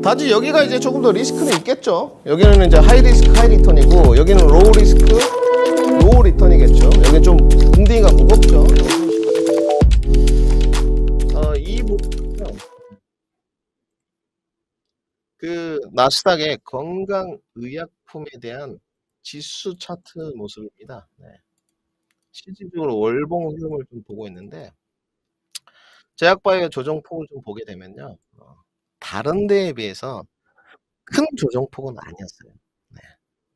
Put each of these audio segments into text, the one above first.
단지 여기가 이제 조금 더 리스크는 있겠죠. 여기는 이제 하이 리스크 하이 리턴이고 여기는 로우 리스크 로우 리턴이겠죠. 여기는 좀 붕딩이가 무겁죠. 이 부분은요, 그 나스닥의 건강의약품에 대한 지수 차트 모습입니다. 네. 실질적으로 월봉 흐름을 좀 보고 있는데 제약바이오 조정폭을 좀 보게 되면요, 다른 데에 비해서 큰 조정폭은 아니었어요. 네.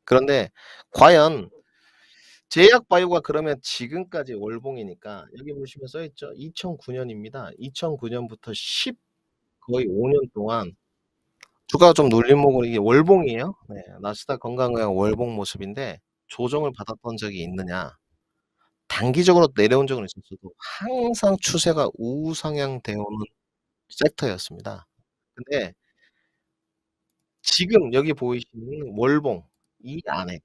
그런데 과연 제약바이오가 그러면 지금까지 월봉이니까 여기 보시면 써 있죠. 2009년입니다. 2009년부터 거의 5년 동안 주가가 좀 눌림목으로 이게 월봉이에요. 네. 나스닥 건강의학 월봉 모습인데 조정을 받았던 적이 있느냐? 단기적으로 내려온 적은 있었어도 항상 추세가 우상향 되어 오는 섹터였습니다. 근데 지금 여기 보이시는 월봉 이 안에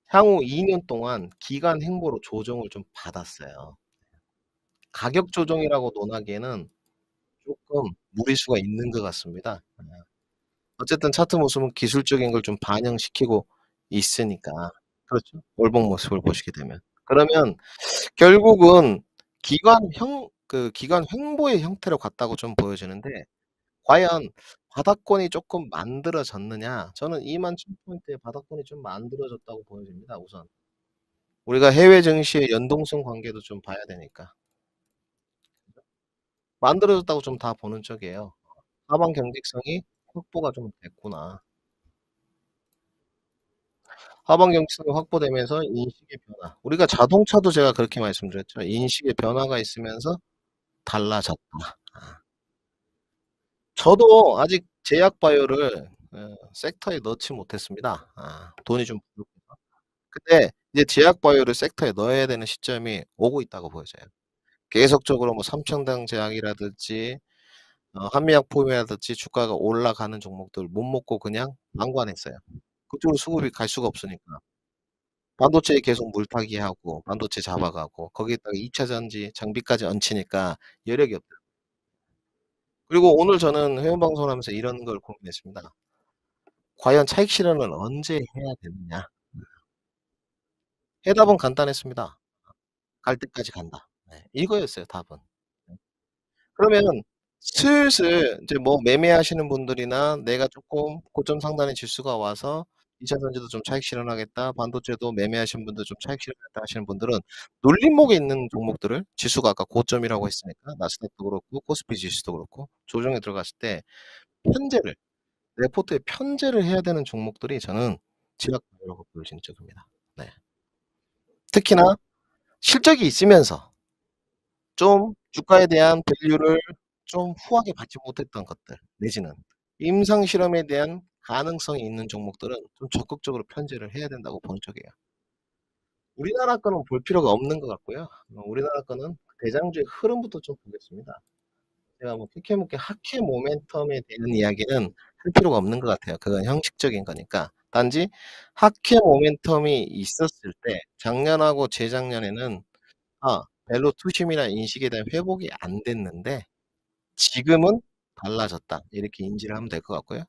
향후 2년 동안 기간 횡보로 조정을 좀 받았어요. 가격 조정이라고 논하기에는 쪼끔 무리수가 있는 것 같습니다. 어쨌든 차트 모습은 기술적인 걸 좀 반영시키고 있으니까. 그렇죠. 월봉 모습을 보시게 되면. 그러면 결국은 기간 횡보의 형태로 갔다고 좀 보여지는데 과연 바닥권이 쪼끔 만들어졌느냐? 저는 21,000포인트의 바닥권이 좀 만들어졌다고 보여집니다, 우선. 우리가 해외 증시의 연동성 관계도 좀 봐야 되니까. 만들어졌다고 좀 다 보는 쪽이에요. 하방 경직성이 확보가 좀 됐구나. 하방 경직성이 확보되면서 인식의 변화. 우리가 자동차도 제가 그렇게 말씀드렸죠. 인식의 변화가 있으면서 달라졌다. 아. 저도 아직 제약 바이오를 섹터에 넣지 못했습니다. 돈이 좀 부족해서. 근데 이제 제약 바이오를 섹터에 넣어야 되는 시점이 오고 있다고 보여져요. 계속적으로 뭐 삼청당 제약이라든지 한미약품이라든지 주가가 올라가는 종목들 못 먹고 그냥 방관했어요. 그쪽으로 수급이 갈 수가 없으니까. 반도체에 계속 물타기 하고 반도체 잡아가고 거기에다가 2차 전지 장비까지 얹히니까 여력이 없더라고요. 그리고 오늘 저는 회원 방송을 하면서 이런 걸 고민했습니다. 과연 차익 실현을 언제 해야 되느냐. 해답은 간단했습니다. 갈 때까지 간다. 네. 이거였어요, 답은. 네. 그러면 슬슬 이제 뭐 매매하시는 분들이나 내가 쪼끔 고점 상단의 지수가 와서 2차 전지도 좀 차익 실현하겠다. 반도체도 매매하신 분들 좀 차익 실현하겠다 하시는 분들은 눌림목에 있는 종목들을 지수가 아까 고점이라고 했으니까 나스닥도 그렇고 코스피 지수도 그렇고 조정에 들어갔을 때 편제를 내 포트에 편제를 해야 되는 종목들이 저는 제약바이오라고 보여지는 쪽입니다. 네. 특히나 실적이 있으면서 좀 주가에 대한 밸류를 좀 후하게 받지 못했던 것들 내지는 임상 실험에 대한 가능성이 있는 종목들은 좀 적극적으로 편제를 해야 된다고 보는 쪽이에요. 우리나라 거는 볼 필요가 없는 것 같고요. 우리나라 거는 대장주의 흐름부터 좀 보겠습니다. 제가 뭐 캐캐묵캐 하캐 모멘텀에 대한 이야기는 할 필요가 없는 것 같아요. 그건 형식적인 거니까. 단지 하캐 모멘텀이 있었을 때 작년하고 재작년에는 밸류 투심이나 인식에 대한 회복이 안 됐는데 지금은 달라졌다. 이렇게 인지를 하면 될 것 같고요.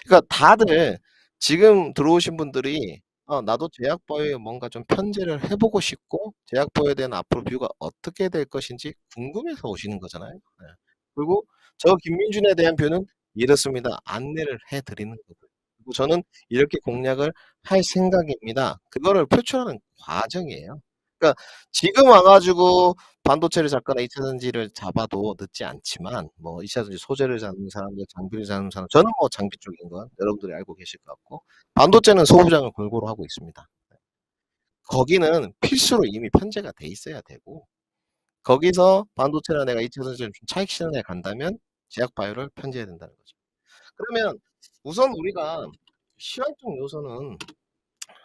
그러니까 다들 지금 들어오신 분들이 나도 제약바이오에 뭔가 좀 편제를 해 보고 싶고 제약바이오에 대한 앞으로 뷰가 어떻게 될 것인지 궁금해서 오시는 거잖아요. 네. 그리고 저 김민준에 대한 뷰는 이렇습니다. 안내를 해 드리는 거고요. 그리고 저는 이렇게 공략을 할 생각입니다. 그거를 표출하는 과정이에요. 그러니까 지금 와 가지고 반도체를 잡거나 2차 전지를 잡아도 늦지 않지만 뭐 2차 전지 소재를 잡는 사람들, 장비를 잡는 사람 저는 뭐 장비 쪽인 건 여러분들이 알고 계실 것 같고 반도체는 소부장을 골고루 하고 있습니다. 거기는 필수로 이미 편제가 돼 있어야 되고 거기서 반도체나 내가 2차 전지를 좀 차익 실현해 간다면 제약 바이오를 편제해야 된다는 거죠. 그러면 우선 우리가 시황적 요소는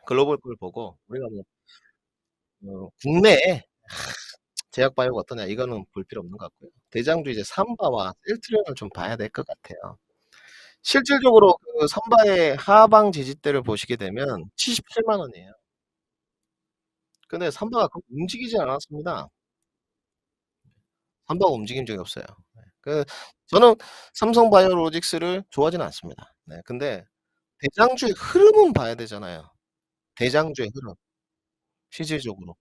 글로벌 걸 보고 우리가 뭐 국내에 제약 바이오가 어떠냐 이거는 볼 필요 없는 것 같고요. 대장주 이제 삼바와 셀트리온을 좀 봐야 될 것 같아요. 실질적으로 그 삼바의 하방 지지대를 보시게 되면 77만 원이에요. 근데 삼바가 움직이지 않았습니다. 삼바가 움직인 적이 없어요. 네. 그 저는 삼성바이오로직스를 좋아하지는 않습니다. 네. 근데 대장주의 흐름은 봐야 되잖아요. 대장주의 흐름. 실질적으로.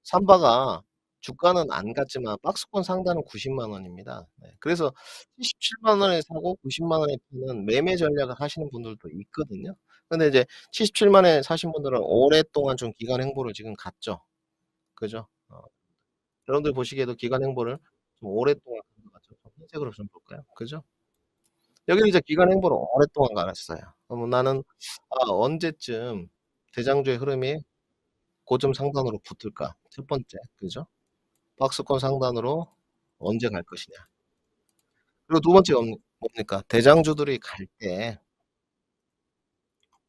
삼바가 주가는 안 갔지만 박스권 상단은 900,000 원입니다. 네. 그래서 770,000 원에 사고 900,000 원에 파는 매매 전략을 하시는 분들도 있거든요. 근데 이제 77만 원에 사신 분들은 오랫동안 좀 기관 행보를 지금 갔죠. 그죠? 여러분들 보시기에도 기관 행보를 좀 오랫동안 간 것 같죠. 좀 흰색으로 좀 볼까요? 그죠? 여기는 이제 기관 행보를 오랫동안 갈았어요. 그러면 나는 언제쯤 대장주의 흐름이 고점 상단으로 붙을까? 첫 번째. 그죠? 박스권 상단으로 언제 갈 것이냐. 그리고 두 번째가 뭡니까? 대장주들이 갈 때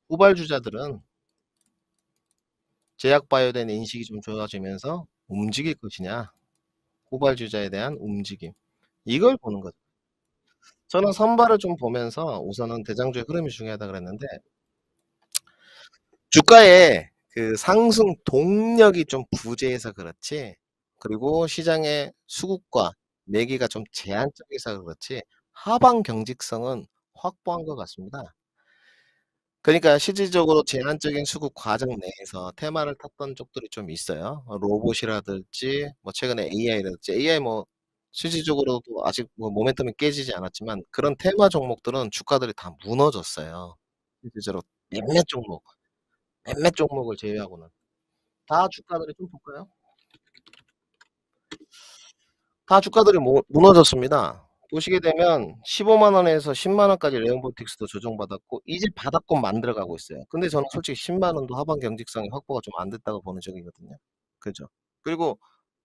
후발주자들은 제약 바이오에 대한 인식이 좀 좋아지면서 움직일 것이냐. 후발주자에 대한 움직임. 이걸 보는 거죠. 저는 선발을 좀 보면서 우선은 대장주의 흐름이 중요하다 그랬는데 주가의 그 상승 동력이 좀 부재해서 그렇지 그리고 시장의 수급과 매기가 좀 제한적이어서 그렇지 하방 경직성은 확보한 것 같습니다. 그러니까 실질적으로 제한적인 수급 과정 내에서 테마를 탔던 쪽들이 좀 있어요. 로봇이라든지 뭐 최근에 AI라든지 AI 뭐 실질적으로도 아직 뭐 모멘텀이 깨지지 않았지만 그런 테마 종목들은 주가들이 다 무너졌어요. 실제로 몇몇 종목, 몇몇 종목을 제외하고는. 다 주가들이 좀 볼까요? 다 주가들이 무너졌습니다. 보시게 되면 15만 원에서 10만 원까지 레온보틱스도 조정받았고 이제 바닥권 만들어 가고 있어요. 근데 저는 솔직히 10만 원도 하방 경직성이 확보가 좀 안 됐다고 보는 쪽이거든요. 그죠? 그리고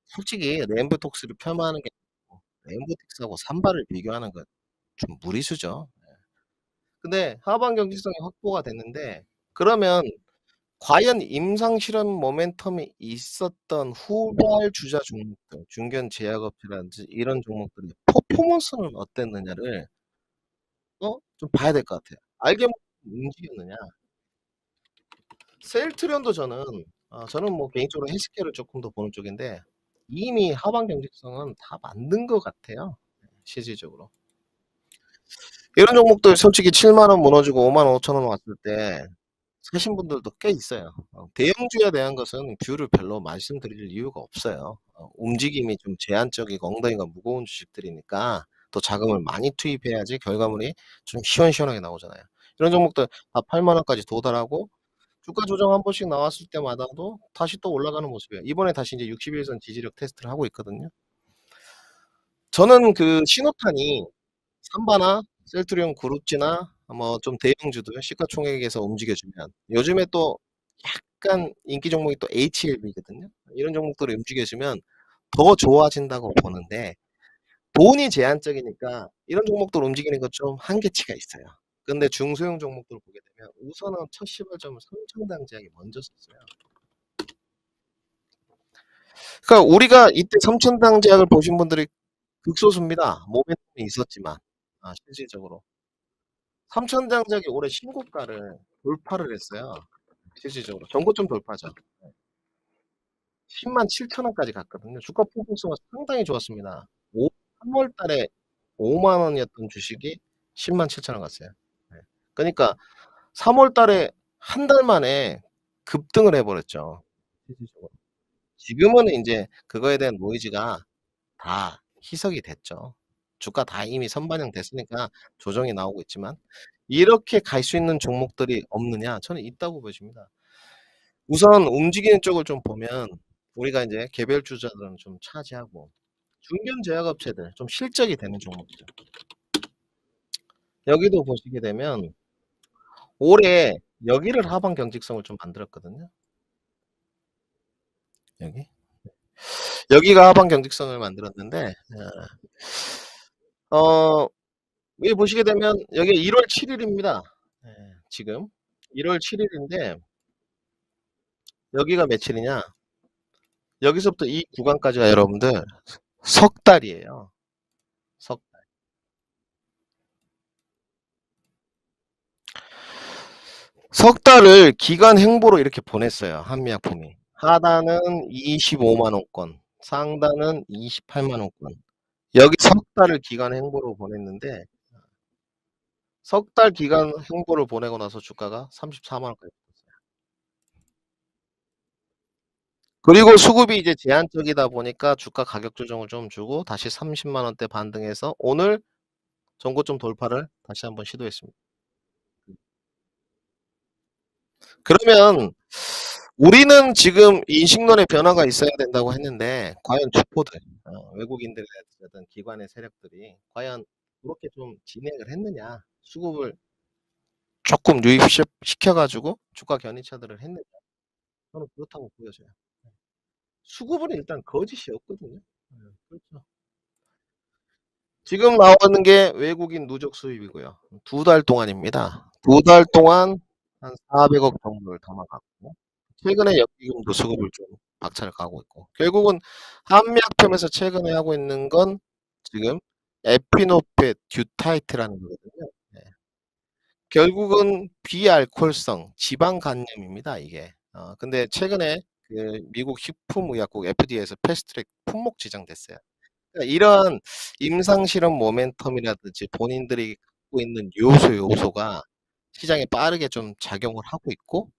솔직히 레인보톡스를 폄하하는 게 아니고 레인보틱스하고 삼바를 비교하는 건 좀 무리수죠. 근데 하방 경직성이 확보가 됐는데 그러면 과연 임상 실험 모멘텀이 있었던 후발 주자 종목들, 중견 제약업체라든지 이런 종목들의 퍼포먼스는 어땠느냐를 좀 봐야 될 것 같아요. 알게 모르게 움직였느냐. 셀트리온도 저는 뭐 개인적으로 헬스케어를 쪼끔 더 보는 쪽인데 이미 하방 경직성은 다 만든 것 같아요, 실질적으로. 이런 종목들 솔직히 7만 원 무너지고 55,000 원 왔을 때 사신 분들도 꽤 있어요. 대형주에 대한 것은 뷰를 별로 말씀드릴 이유가 없어요. 움직임이 좀 제한적이고 엉덩이가 무거운 주식들이니까 또 자금을 많이 투입해야지 결과물이 좀 시원시원하게 나오잖아요. 이런 종목들 다 8만 원까지 도달하고 주가 조정 한 번씩 나왔을 때마다도 다시 또 올라가는 모습이에요. 이번에 다시 이제 60일선 지지력 테스트를 하고 있거든요. 저는 그 신호탄이 삼바나 셀트리온 그룹지나 뭐 좀 대형주들 시가총액에서 움직여주면 요즘에 또 약간 인기 종목이 또 HLB거든요. 이런 종목들이 움직여주면 더 좋아진다고 보는데 돈이 제한적이니까 이런 종목들 움직이는 건 좀 한계치가 있어요. 근데 중소형 종목들을 보게 되면 우선은 첫 시발점을 삼천당 제약이 먼저 썼어요. 그러니까 우리가 이때 삼천당 제약을 보신 분들이 극소수입니다. 모멘텀이 있었지만 실질적으로. 삼천당 제약이 올해 신고가를 돌파를 했어요. 실질적으로 전고점 돌파죠. 107,000 원까지 갔거든요. 주가 폭등수가 상당히 좋았습니다. 3월 달에 5만 원이었던 주식이 107,000원 갔어요. 네. 그러니까 3월 달에 한 달 만에 급등을 해 버렸죠. 실질적으로. 지금은 인제 그거에 대한 노이즈가 다 희석이 됐죠. 주가 다 이미 선반영 됐으니까 조정이 나오고 있지만 이렇게 갈 수 있는 종목들이 없느냐? 저는 있다고 보여집니다. 우선 움직이는 쪽을 좀 보면 우리가 인제 개별 주주들은 좀 차지하고 중견 제약업체들 좀 실적이 되는 종목이죠. 여기도 보시게 되면 올해 여기를 하방 경직성을 좀 만들었거든요. 여기. 여기가 하방 경직성을 만들었는데 어 여기 보시게 되면 여기 1월 7 일입니다. 예 지금. 1월 7 일인데 여기가 며칠이냐 여기서부터 이 구간까지가 여러분들 석 달이에요. 석 석 달을 기간 행보로 이렇게 보냈어요, 한미약품이. 하단은 250,000 원권, 상단은 280,000 원권. 여기 석 달을 기간 행보로 보냈는데 석 달 기간 행보를 보내고 나서 주가가 34만 원까지 갔어요. 그리고 수급이 이제 제한적이다 보니까 주가 가격 조정을 좀 주고 다시 30만 원대 반등해서 오늘 전고점 돌파를 다시 한번 시도했습니다. 그러면 우리는 지금 인식론의 변화가 있어야 된다고 했는데 과연 주포들 외국인들이라든 기관의 세력들이 과연 그렇게 좀 진행을 했느냐. 수급을 조금 유입 시켜 가지고 주가 견인차들을 했느냐. 저는 그렇다고 보여져요. 수급은 일단 거짓이 없거든요. 그렇죠. 지금 나오는 게 외국인 누적 수입이고요. 2달 동안입니다. 2달 동안 한 400억 정도를 담아 갖고 최근에 연기금도 수급을 좀 박차를 가고 있고 결국은 한미약품에서 최근에 하고 있는 건 지금 에피노페 듀타이트라는 거거든요. 네. 결국은 비알코올성 지방 간염입니다, 이게. 근데 최근에 그 미국 식품의약국 FDA에서 패스트트랙 품목 지정됐어요. 그러니까 이런 임상 실험 모멘텀이라든지 본인들이 갖고 있는 요소가 시장에 빠르게 좀 작용을 하고 있고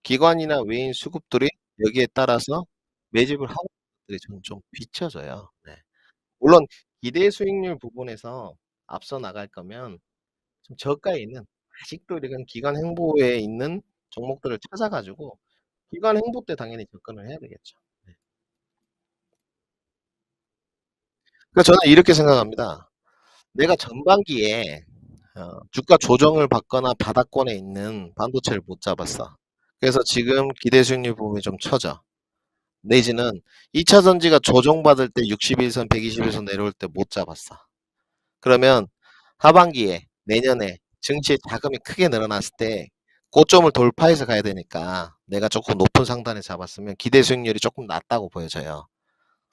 기관이나 외인 수급들이 여기에 따라서 매집을 하고 있는 것들이 저는 좀 비춰져요. 네. 물론 기대 수익률 부분에서 앞서 나갈 거면 좀 저가에 있는 아직도 이런 기관 행보에 있는 종목들을 찾아 가지고 기관 행보 때 당연히 접근을 해야 되겠죠. 네. 그러니까 저는 이렇게 생각합니다. 내가 전반기에 주가 조정을 받거나 바닥권에 있는 반도체를 못 잡았어. 그래서 지금 기대 수익률 부분이 좀 처져. 내지는 2차 전지가 조정받을 때 60일선, 120일선 내려올 때 못 잡았어. 그러면 하반기에 내년에 증시에 자금이 크게 늘어났을 때 고점을 돌파해서 가야 되니까 내가 조금 높은 상단에 잡았으면 기대 수익률이 조금 낮다고 보여져요.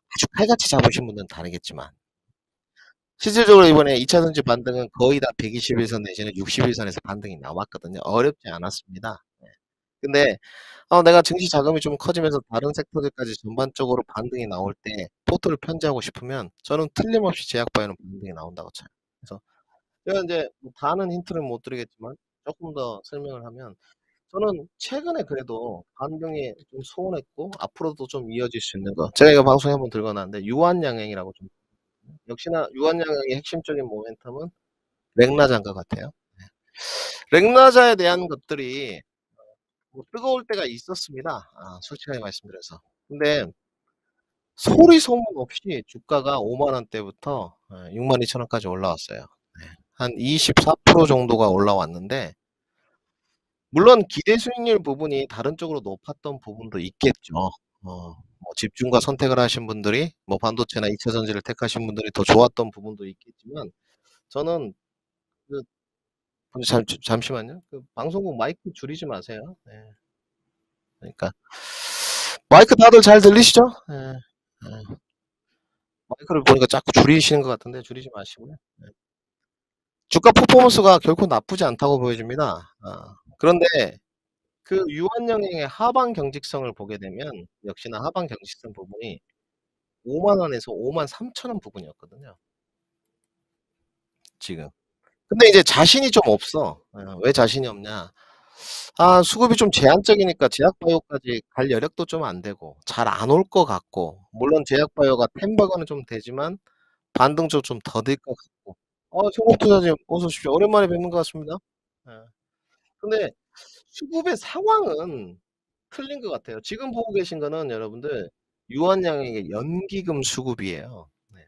아주 칼같이 잡으신 분들은 다르겠지만 실질적으로 이번에 2차 전지 반등은 거의 다 120일선 내지는 60일선에서 반등이 나왔거든요. 어렵지 않았습니다. 네. 근데 내가 증시 자금이 좀 커지면서 다른 섹터들까지 전반적으로 반등이 나올 때 포트를 편제하고 싶으면 저는 틀림없이 제약바이오는 반등이 나온다고 쳐요. 그래서 제가 인제 뭐 다는 힌트를 못 드리겠지만 쪼끔 더 설명을 하면 저는 최근에 그래도 반등이 좀 소원했고 앞으로도 좀 이어질 수 있는 거 제가 이거 방송에 한번 들고 놨는데 유한양행이라고 좀 역시나 유한양행의 핵심적인 모멘텀은 맥라자인 것 같아요. 네. 맥라자에 대한 것들이 뭐 뜨거울 때가 있었습니다. 솔직하게 말씀드려서. 근데 소리 소문 없이 주가가 5만 원대부터 62,000 원까지 올라왔어요. 네. 한 24% 정도가 올라왔는데 물론 기대 수익률 부분이 다른 쪽으로 높았던 부분도 있겠죠. 뭐 집중과 선택을 하신 분들이 뭐 반도체나 2차 전지를 택하신 분들이 더 좋았던 부분도 있겠지만 저는 그 잠시만요. 그 방송국 마이크 줄이지 마세요. 네. 그러니까 마이크 다들 잘 들리시죠? 예. 예. 마이크를 보니까 자꾸 줄이시는 것 같은데 줄이지 마시고요. 네. 주가 퍼포먼스가 결코 나쁘지 않다고 보여집니다. 그런데 그 유한영행의 하방 경직성을 보게 되면 역시나 하방 경직성 부분이 5만 원에서 53,000원 부분이었거든요, 지금. 근데 이제 자신이 좀 없어. 왜 자신이 없냐? 수급이 좀 제한적이니까 제약바이오까지 갈 여력도 좀 안 되고 잘 안 올 것 같고 물론 제약바이오가 10버거는 좀 되지만 반등도 좀 더딜 것 같고. 현목투자님 어서 오십시오. 오랜만에 뵙는 것 같습니다. 예. 근데 수급의 상황은 틀린 것 같아요. 지금 보고 계신 거는 여러분들 유한양에게 연기금 수급이에요. 네.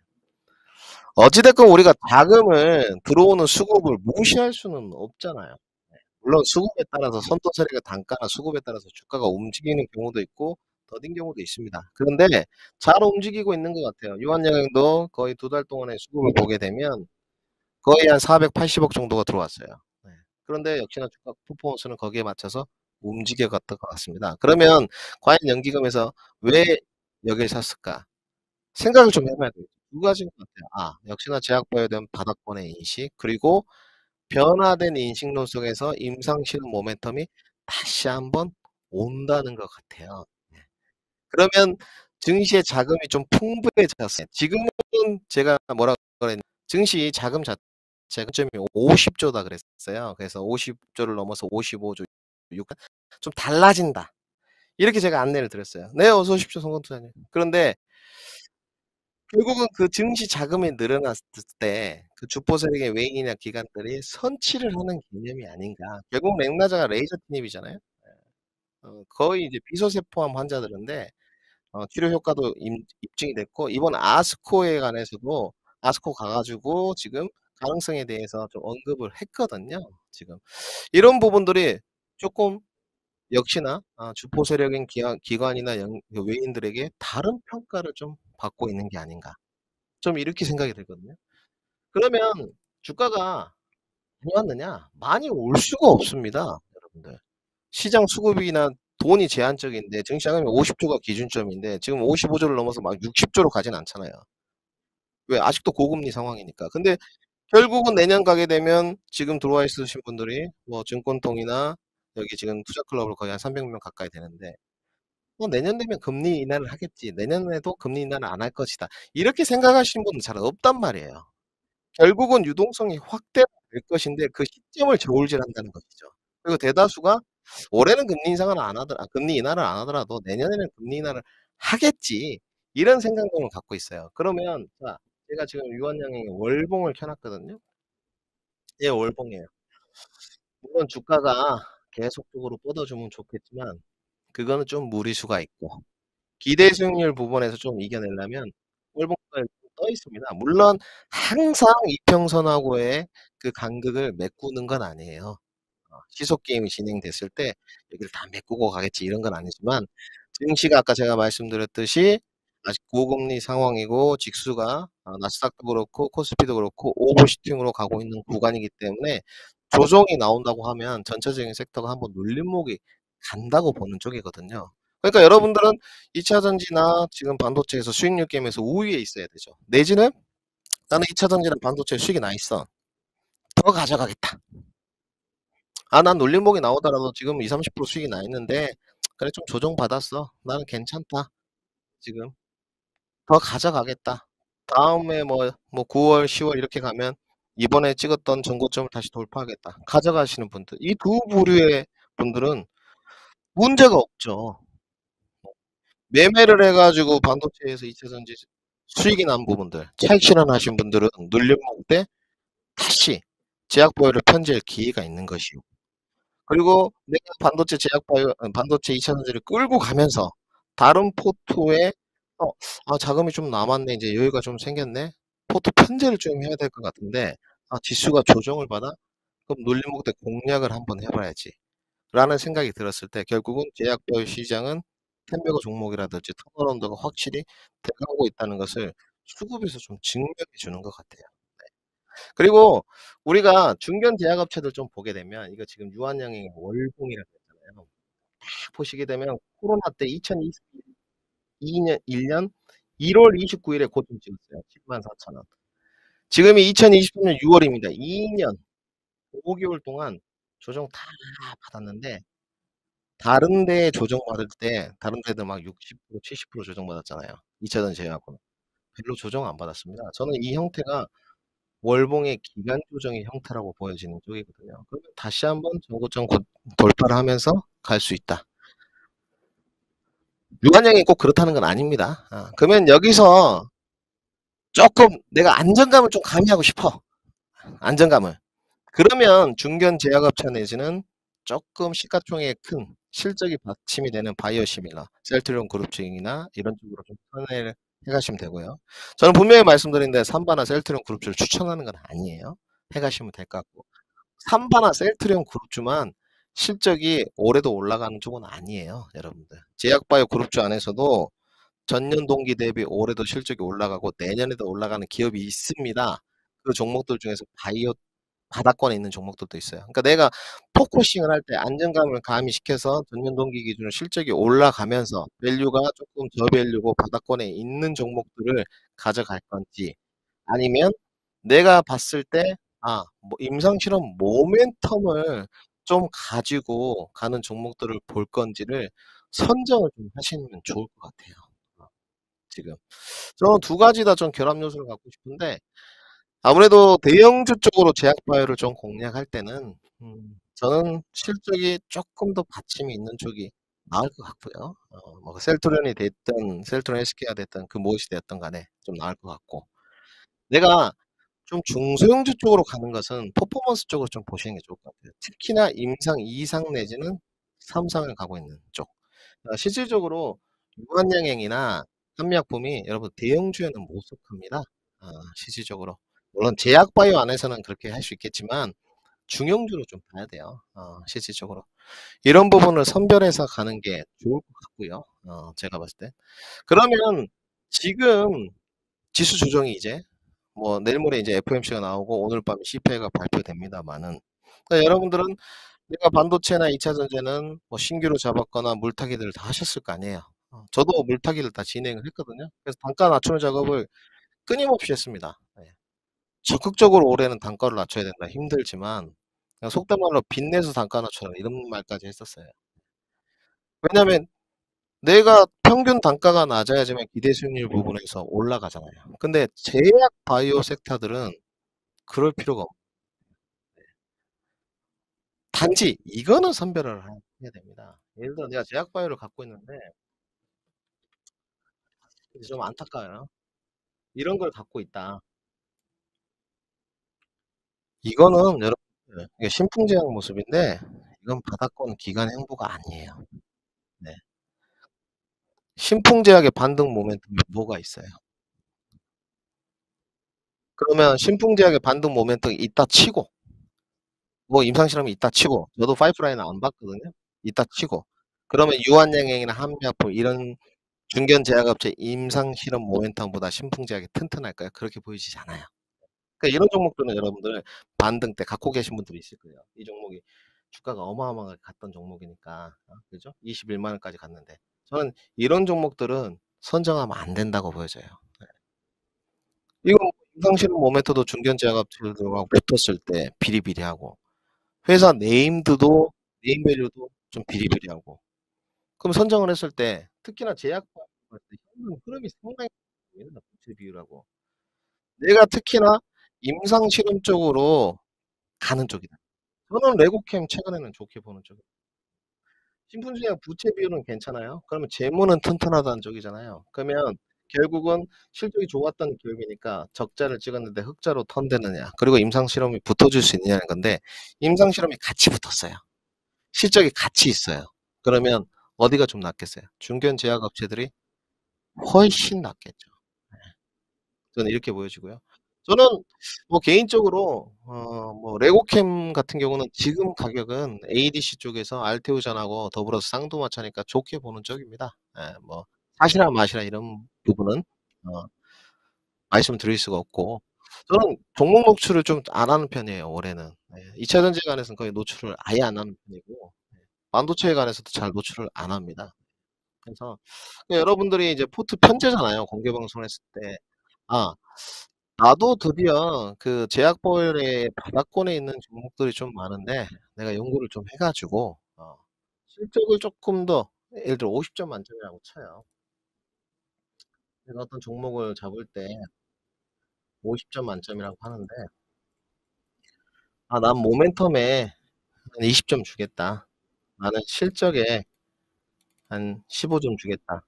어찌 됐건 우리가 자금을 들어오는 수급을 무시할 수는 없잖아요. 물론 수급에 따라서 선도세력의 단가나 수급에 따라서 주가가 움직이는 경우도 있고 더딘 경우도 있습니다. 그런데 잘 움직이고 있는 것 같아요. 유한양행도 거의 2달 동안의 수급을 보게 되면 거의 한 480억 정도가 들어왔어요. 네. 그런데 역시나 주가 퍼포먼스는 거기에 맞춰서 움직여 갔던 것 같습니다. 그러면 과연 연기금에서 왜 여기를 샀을까? 생각을 좀 해 봐야 되겠죠. 두 가지인 것 같아요. 역시나 제약바이오에 대한 바닥권의 인식 그리고 변화된 인식론 속에서 임상 실험 모멘텀이 다시 한번 온다는 것 같아요. 네. 그러면 증시의 자금이 좀 풍부해졌어요. 지금은 제가 뭐라 그랬냐 증시 자금 자체가 점이 50조다 그랬어요. 그래서 50조를 넘어서 55조, 6좀 달라진다. 이렇게 제가 안내를 드렸어요. "네, 어서 오십시오, 송건 투자님." 그런데 결국은 그 증시 자금이 늘어났을 때 그 주포 세력의 외인이나 기관들이 선취를 하는 개념이 아닌가. 결국 맥나자가 레이저 트립이잖아요. 거의 이제 비소세포암 환자들인데 치료 효과도 입증이 됐고 이번 아스코에 관해서도 아스코 가 가지고 지금 가능성에 대해서 좀 언급을 했거든요 지금. 이런 부분들이 쪼끔 역시나 주포 세력인 기관이나 그 외인들에게 다른 평가를 좀 받고 있는 게 아닌가. 좀 이렇게 생각이 들거든요. 그러면 주가가 많이 왔느냐? 많이 올 수가 없습니다 여러분들. 시장 수급이나 돈이 제한적인데 증시자금이 50조가 기준점인데 지금 55조를 넘어서 막 60조로 가진 않잖아요. 왜? 아직도 고금리 상황이니까. 근데 결국은 내년 가게 되면 지금 들어와 있으신 분들이 뭐 증권통이나 여기 지금 투자클럽으로 거의 한 300명 가까이 되는데 '내년 되면 금리 인하를 하겠지. 내년에도 금리 인하를 안 할 것이다.' 이렇게 생각하시는 분은 잘 없단 말이에요. 결국은 유동성이 확대될 것인데 그 시점을 저울질한다는 것이죠. 그리고 대다수가 '올해는 금리 인하를 안 하더라도 내년에는 금리 인하를 하겠지.' 이런 생각론을 갖고 있어요. 그러면 자 제가 지금 유한양행의 월봉을 켜 놨거든요. 얘 월봉이에요. 물론 주가가 계속적으로 뻗어주면 좋겠지만 그거는 좀 무리수가 있고 기대 수익률 부분에서 좀 이겨내려면 월봉가에 떠 있습니다. 물론 항상 이평선하고의 그 간극을 메꾸는 건 아니에요. 시속 게임이 진행됐을 때 '여기를 다 메꾸고 가겠지.' 이런 건 아니지만 증시가 아까 제가 말씀드렸듯이 아직 고금리 상황이고 직수가 나스닥도 그렇고 코스피도 그렇고 오버슈팅으로 가고 있는 구간이기 때문에 조정이 나온다고 하면 전체적인 섹터가 한번 눌림목이 간다고 보는 쪽이거든요. 그러니까 여러분들은 2차 전지나 지금 반도체에서 수익률 게임에서 우위에 있어야 되죠. 내지는 '나는 2차 전지나 반도체에 수익이 나 있어. 더 가져가겠다.' 난 눌림목이 나오더라도 지금 20-30% 수익이 나 있는데 '그래 좀 조정받았어. 나는 괜찮다. 지금. 더 가져가겠다. 다음에 뭐 9 월, 10월 이렇게 가면 이번에 찍었던 전고점을 다시 돌파하겠다.' 가져가시는 분들. 이 두 부류의 분들은 문제가 없죠. 매매를 해 가지고 반도체에서 2차 전지 수익이 난 부분들 차익 실현하신 분들은 눌림목 때 다시 제약 바이오를 편제할 기회가 있는 것이고 그리고 내가 반도체 2차 전지를 끌고 가면서 다른 포트에 어 '자금이 좀 남았네. 이제 여유가 좀 생겼네. 포트 편제를 좀 해야 될 것 같은데 지수가 조정을 받아? 그럼 눌림목 때 공략을 한번 해 봐야지.'라는 생각이 들었을 때 결국은 제약 바이오 시장은 템베거 종목이라든지 턴어라운드가 확실히 돼가고 있다는 것을 수급에서 좀 증명해 주는 것 같아요. 그리고 우리가 중견 제약업체들 좀 보게 되면 이거 지금 유한양행의 월봉이라고 했잖아요. 딱 보시게 되면 코로나 때 2022년 1년 1월 29 일에 고점 찍었어요. 104,000 원. 지금이 2023년 6 월입니다. 2년 5 개월 동안 조정 다 받았는데 다른 데에 조정받을 때 다른 데들 막 60% 70% 조정받았잖아요. 2 차전 제외하고는. 별로 조정 안 받았습니다. 저는 이 형태가 월봉의 기간 조정의 형태라고 보여지는 쪽이거든요. 그러면 다시 한번 전고점 돌파를 하면서 갈 수 있다. 유한양이 꼭 그렇다는 건 아닙니다. 그러면 여기서 쪼끔 내가 안정감을 좀 가미하고 싶어. 안정감을. 그러면 중견 제약업체 내지는 쪼끔 시가총액이 큰 실적이 받침이 되는 바이오시밀러, 셀트리온 그룹 증이나 이런 쪽으로 좀 선회를 해 가시면 되고요. 저는 분명히 말씀드렸는데 삼바나 셀트리온 그룹주를 추천하는 건 아니에요. 해 가시면 될 것 같고. 삼바나 셀트리온 그룹주만 실적이 올해도 올라가는 쪽은 아니에요, 여러분들. 제약바이오 그룹주 안에서도 전년 동기 대비 올해도 실적이 올라가고 내년에도 올라가는 기업이 있습니다. 그 종목들 중에서 바이오 바닥권에 있는 종목들도 있어요. 그러니까 내가 포커싱을 할 때 안정감을 가미시켜서 전년 동기 기준으로 실적이 올라가면서 밸류가 쪼끔 저밸류고 바닥권에 있는 종목들을 가져갈 건지 아니면 내가 봤을 때 뭐 임상실험 모멘텀을 좀 가지고 가는 종목들을 볼 건지를 선정을 좀 하시면 좋을 것 같아요. 지금. 저는 두 가지 다 좀 결합 요소를 갖고 싶은데 아무래도 대형주 쪽으로 제약 바이오를 좀 공략할 때는 저는 실적이 쪼끔 더 받침이 있는 쪽이 나을 것 같고요. 뭐 셀트리온이 됐든 셀트리온 헬스케어가 됐든 그 무엇이 되었든 간에 좀 나을 것 같고 내가 좀 중소형주 쪽으로 가는 것은 퍼포먼스 쪽으로 좀 보시는 게 좋을 것 같아요. 특히나 임상 2상 내지는 3 상을 가고 있는 쪽. 실질적으로 유한양행이나 한미약품이 여러분 대형주에는 못 속합니다. 실질적으로. 물론 제약 바이오 안에서는 그렇게 할 수 있겠지만 중형주로 좀 봐야 돼요, 실질적으로. 이런 부분을 선별해서 가는 게 좋을 것 같고요, 제가 봤을 때. 그러면 지금 지수 조정이 이제 뭐 내일 모레 이제 FOMC가 나오고 오늘 밤에 CPI가 발표됩니다마는 여러분들은 내가 반도체나 2차 전지는 뭐 신규로 잡았거나 물타기들을 다 하셨을 거 아니에요. 저도 물타기를 다 진행을 했거든요. 그래서 단가 낮추는 작업을 끊임없이 했습니다. 네. 적극적으로 올해는 단가를 낮춰야 된다. 힘들지만 그냥 속된 말로 "빚내서 단가 낮춰라." 이런 말까지 했었어요. 왜냐하면 내가 평균 단가가 낮아야지만 기대 수익률 부분에서 올라가잖아요. 근데 제약 바이오 섹터들은 그럴 필요가 없 단지 이거는 선별을 해야 됩니다. 예를 들어 내가 제약 바이오를 갖고 있는데 이제 좀 안타까워요. 이런 걸 갖고 있다. 이거는 여러분 이게 신풍제약 모습인데 이건 바닥권 기관 행보가 아니에요. 네. 신풍제약의 반등 모멘텀이 뭐가 있어요? 그러면 신풍제약의 반등 모멘텀이 있다 치고 뭐 임상실험이 있다 치고 저도 파이프라인을 안 봤거든요. 있다 치고 그러면 유한양행이나 한미약품 이런 중견 제약업체 임상실험 모멘텀보다 신풍제약이 튼튼할까요? 그렇게 보이지지 않아요. 그러니까 이런 종목들은 여러분들 반등 때 갖고 계신 분들이 있을 거예요. 이 종목이 주가가 어마어마하게 갔던 종목이니까. 그죠? 21만 원까지 갔는데. 저는 이런 종목들은 선정하면 안 된다고 보여져요. 네. 이거 임상실험 모멘터도 중견 제약업체들하고 붙었을 때 비리비리하고 회사 네임드도 네임 밸류도 좀 비리비리하고 그럼 선정을 했을 때 특히나 제약바 봤을 때 현금 흐름이 상당히 보입니다, 부채 비율하고. 내가 특히나 임상 실험 쪽으로 가는 쪽이다. 저는 레고캠 최근에는 좋게 보는 쪽이에요. 신풍제약 부채 비율은 괜찮아요. 그러면 재무는 튼튼하다는 쪽이잖아요. 그러면 결국은 실적이 좋았던 기업이니까 적자를 찍었는데 흑자로 턴되느냐 그리고 임상 실험이 붙어줄 수 있느냐는 건데 임상 실험이 같이 붙었어요. 실적이 같이 있어요. 그러면 어디가 좀 낫겠어요? 중견 제약 업체들이 훨씬 낫겠죠. 네. 저는 이렇게 보여지고요. 저는 뭐 개인적으로 뭐 레고캠 같은 경우는 지금 가격은 ADC 쪽에서 알테오전하고 더불어서 쌍두마차니까 좋게 보는 쪽입니다. 예 뭐 사시나 마시나 이런 부분은 어 말씀을 드릴 수가 없고 저는 종목 노출을 좀 안 하는 편이에요 올해는. 예. 2차 전지에 관해서는 거의 노출을 아예 안 하는 편이고 반도체에 관해서도 잘 노출을 안 합니다. 그래서 여러분들이 이제 포트 편제잖아요, 공개 방송을 했을 때. 아 나도 드디어 그 제약 보혈의 바닥권에 있는 종목들이 좀 많은데 내가 연구를 좀 해 가지고 실적을 쪼끔 더 예를 들어 50점 만점이라고 쳐요. 내가 어떤 종목을 잡을 때 50점 만점이라고 하는데 '아 난 모멘텀에 한 20점 주겠다. 나는 실적에 한 15점 주겠다.'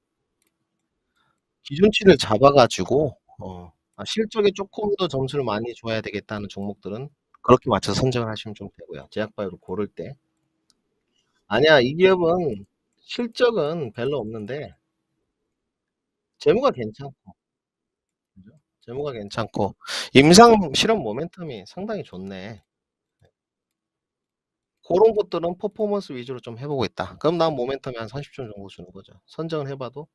기준치를 잡아 가지고 실적에 쪼끔 더 점수를 많이 줘야 되겠다는 종목들은 그렇게 맞춰서 선정을 하시면 좀 되고요, 제약 바이오를 고를 때. 아니야 이 기업은 실적은 별로 없는데 재무가 괜찮고 그죠? 재무가 괜찮고 임상 실험 모멘텀이 상당히 좋네. 고런 것들은 퍼포먼스 위주로 좀 해 보고 있다. 그럼 난 모멘텀이 한 30점 정도 주는 거죠. 선정을 해 봐도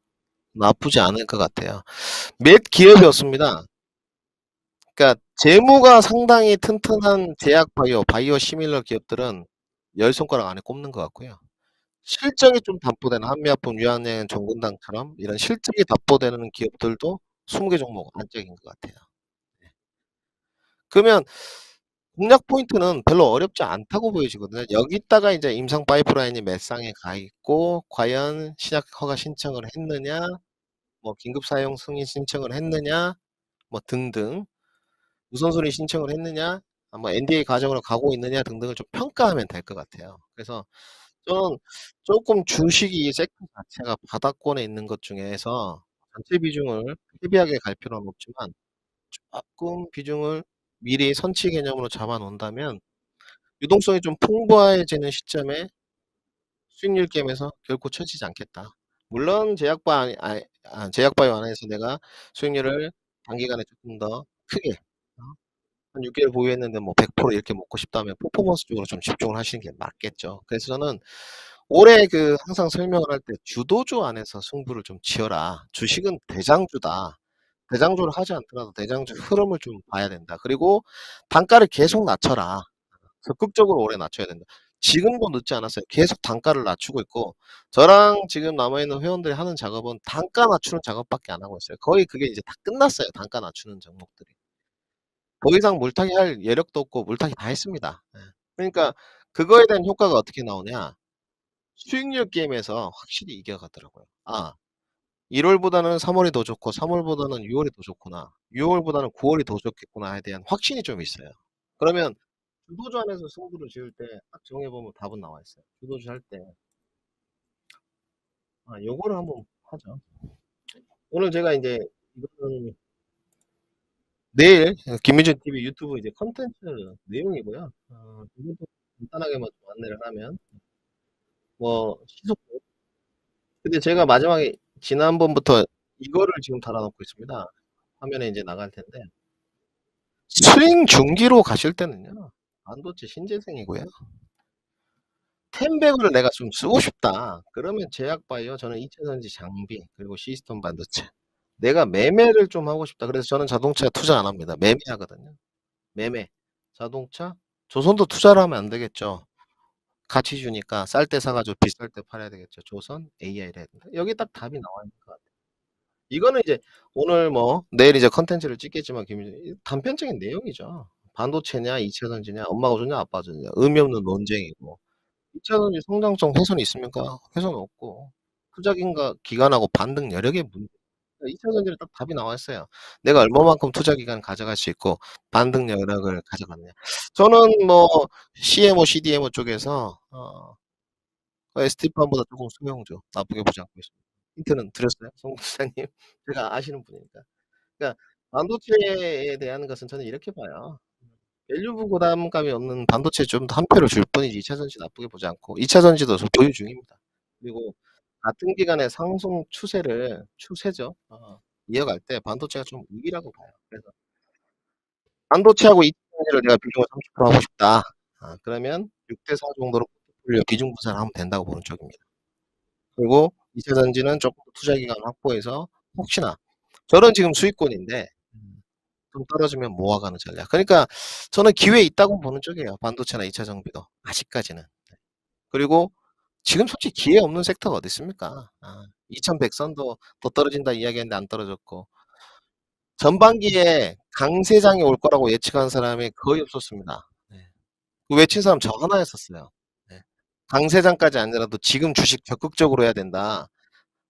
나쁘지 않을 것 같아요. 몇 기업이었습니다. 그러니까 재무가 상당히 튼튼한 제약 바이오, 바이오 시밀러 기업들은 10 손가락 안에 꼽는 것 같고요. 실적이 좀 답보되는 한미약품, 유한양행, 정근당처럼 이런 실적이 답보되는 기업들도 20개 종목 안짝인 것 같아요. 네. 그러면 공략 포인트는 별로 어렵지 않다고 보여지거든요. 여기다가 이제 임상 파이프라인이 몇 상에 가 있고 과연 신약 허가 신청을 했느냐 뭐 긴급 사용 승인 신청을 했느냐 뭐 등등 우선순위 신청을 했느냐 뭐 NDA 과정으로 가고 있느냐 등등을 좀 평가하면 될 것 같아요. 그래서 저는 쪼끔 주식이 섹터 자체가 바닥권에 있는 것 중에서 전체 비중을 헤비하게 갈 필요는 없지만 쪼끔 비중을 미리 선취 개념으로 잡아 놓는다면 유동성이 좀 풍부해지는 시점에 수익률 게임에서 결코 처지지 않겠다. 물론 제약바이오 안에서 내가 수익률을 단기간에 쪼끔 더 크게 한 6 개월 보유했는데 뭐 100% 이렇게 먹고 싶다면 퍼포먼스 쪽으로 좀 집중을 하시는 게 맞겠죠. 그래서 저는 올해 항상 설명을 할 때 "주도주 안에서 승부를 좀 지어라. 주식은 대장주다. 대장주를 하지 않더라도 대장주 흐름을 좀 봐야 된다. 그리고 단가를 계속 낮춰라. 적극적으로 올해 낮춰야 된다." 지금도 늦지 않았어요. 계속 단가를 낮추고 있고 저랑 지금 남아 있는 회원들이 하는 작업은 단가 낮추는 작업밖에 안 하고 있어요. 거의 그게 이제 다 끝났어요, 단가 낮추는 종목들이. 더 이상 물타기 할 여력도 없고 물타기 다 했습니다. 예. 그러니까 그거에 대한 효과가 어떻게 나오냐. 수익률 게임에서 확실히 이겨가더라고요. 1 월보다는 3 월이 더 좋고 3 월보다는 6 월이 더 좋구나. 6 월보다는 9 월이 더 좋겠구나에 대한 확신이 좀 있어요. 그러면 주도주 안에서 승부를 지을 때 딱 정해 보면 답은 나와 있어요. 주도주 할 때 요거를 한번 하죠. 오늘 제가 인제 이거는 내일 김민준 TV 유튜브 이제 콘텐츠 내용이고요. 이것도 간단하게만 좀 안내를 하면 뭐 시속도 근데 제가 마지막에 지난번부터 이거를 지금 달아 놓고 있습니다. 화면에 인제 나갈 텐데 스윙 중기로 가실 때는요. 반도체 신재생이고요. 10배를 내가 좀 쓰고 싶다. 그러면 제약바이오 저는 2차 전지 장비 그리고 시스템 반도체. 내가 매매를 좀 하고 싶다. 그래서 저는 자동차에 투자 안 합니다. 매매하거든요. 매매. 자동차, 조선도 투자를 하면 안 되겠죠. 가치 주니까 쌀 때 사 가지고 비쌀 때 팔아야 되겠죠. 조선, AI라든가. 여기 딱 답이 나와 있는 것 같아요. 이거는 이제 오늘 뭐 내일 이제 콘텐츠를 찍겠지만 단편적인 내용이죠. 반도체냐 2차 전지냐 엄마가 주냐 아빠가 주냐 의미 없는 논쟁이고 2차 전지 성장성 훼손이 있습니까? 훼손 없고 투자 기간하고 반등 여력의 문제 2차 전지는 딱 답이 나와 있어요. 내가 얼마만큼 투자 기간 가져갈 수 있고 반등 여력을 가져가느냐. 저는 뭐 CMO, CDMO 쪽에서 ST판보다 조금 수명주 나쁘게 보지 않고 있습니다. 힌트는 드렸어요, 송 부장님? 제가 아시는 분이니까. 그러니까 반도체에 대한 것은 저는 이렇게 봐요. 밸류 부담감이 없는 반도체에 좀 더 한 표를 줄 뿐이지 2차 전지 나쁘게 보지 않고 2차 전지도 저 보유 중입니다. 그리고 같은 기간의 상승 추세죠. 이어갈 때 반도체가 좀 위기라고 봐요. 그래서 반도체하고 2차 전지를 내가 비중을 30% 하고 싶다. 그러면 6대 4 정도로 포트폴리오 비중 분산을 하면 된다고 보는 쪽입니다. 그리고 2차 전지는 쪼끔 더 투자 기간 확보해서 혹시나 저는 지금 수익권인데 좀 떨어지면 모아가는 전략. 그러니까 저는 기회 있다고 보는 쪽이에요. 반도체나 2차 전지도 아직까지는. 그리고 지금 솔직히 기회 없는 섹터가 어디 있습니까? 2100 선도 더 떨어진다 이야기했는데 안 떨어졌고 전반기에 강세장이 올 거라고 예측한 사람이 거의 없었습니다. 네. 그 외친 사람 저 하나였었어요. 네. 강세장까지 아니라도 지금 주식 적극적으로 해야 된다.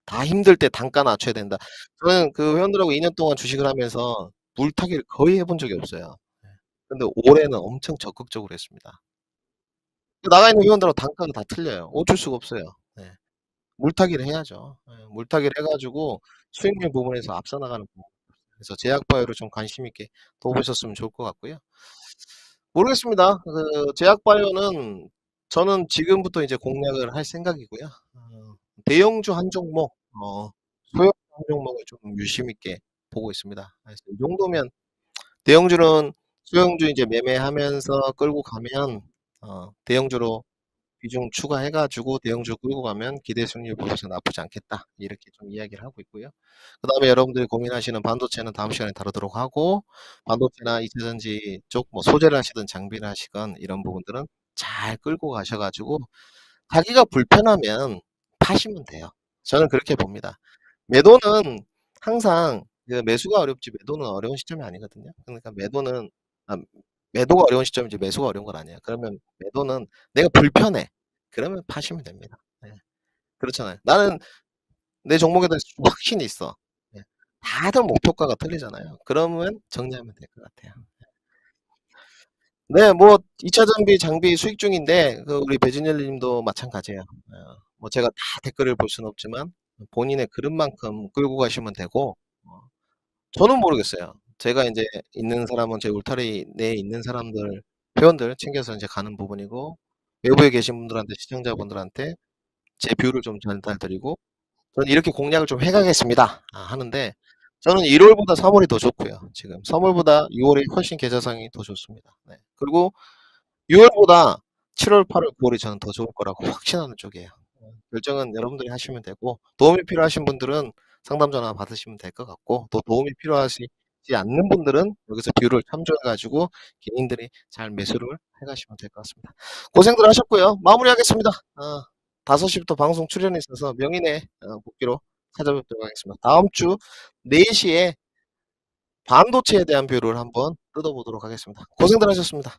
다 힘들 때 단가 낮춰야 된다. 저는 그 회원들하고 2년 동안 주식을 하면서 물타기를 거의 해본 적이 없어요. 네. 근데 올해는 엄청 적극적으로 했습니다. 나가 있는 회원들하고 단가가 다 틀려요. 어쩔 수가 없어요. 네. 물타기를 해야죠. 예. 물타기를 해 가지고 수익률 부분에서 앞서 나가는 부분. 그래서 제약 바이오를 좀 관심 있게 더 보셨으면 좋을 것 같고요. 모르겠습니다. 제약 바이오는 저는 지금부터 이제 공략을 할 생각이고요. 대형주 한 종목, 소형주 한 종목을 좀 유심 있게 보고 있습니다. 그래서 이 정도면 대형주는 소형주 이제 매매하면서 끌고 가면 대형주로 비중 추가해 가지고 대형주 끌고 가면 기대 수익률 보고서 나쁘지 않겠다. 이렇게 좀 이야기를 하고 있고요. 그다음에 여러분들이 고민하시는 반도체는 다음 시간에 다루도록 하고 반도체나 2차 전지 쪽 뭐 소재를 하시든 장비를 하시건 이런 부분들은 잘 끌고 가셔 가지고 가기가 불편하면 파시면 돼요. 저는 그렇게 봅니다. 매도는 항상 매수가 어렵지 매도는 어려운 시점이 아니거든요. 그러니까 아 매도가 어려운 시점이지 매수가 어려운 건 아니에요. 그러면 매도는 내가 불편해. 그러면 파시면 됩니다. 네. 그렇잖아요. 나는 내 종목에 대해서 좀 확신이 있어. 다들 목표가가 틀리잖아요. 그러면 정리하면 될 것 같아요. 네. 뭐 2차 장비 수익 중인데 그 우리 배진열 님도 마찬가지예요. 뭐 제가 다 댓글을 볼 수는 없지만 본인의 그릇만큼 끌고 가시면 되고 저는 모르겠어요. 제가 인제 있는 사람은 제 울타리 내에 있는 사람들 회원들 챙겨서 인제 가는 부분이고 외부에 계신 분들한테 시청자분들한테 제 뷰를 좀 전달 드리고 저는 이렇게 공략을 좀 해 가겠습니다. 하는데 저는 1 월보다 3 월이 더 좋고요. 지금 3 월보다 6 월이 훨씬 계좌상이 더 좋습니다. 네. 그리고 6 월보다 7 월, 8 월, 9 월이 저는 더 좋을 거라고 확신하는 쪽이에요. 결정은 여러분들이 하시면 되고 도움이 필요하신 분들은 상담 전화 받으시면 될 것 같고 또 도움이 필요하시지 않는 분들은 여기서 뷰를 참조해 가지고 개인들이 잘 매수를 해 가시면 될 것 같습니다. 고생들 하셨고요. 마무리하겠습니다. 5 시부터 방송 출연이 있어서 명인의 복귀로 찾아뵙도록 하겠습니다. 다음 주 4 시에 반도체에 대한 뷰를 한번 뜯어 보도록 하겠습니다. 고생들 하셨습니다.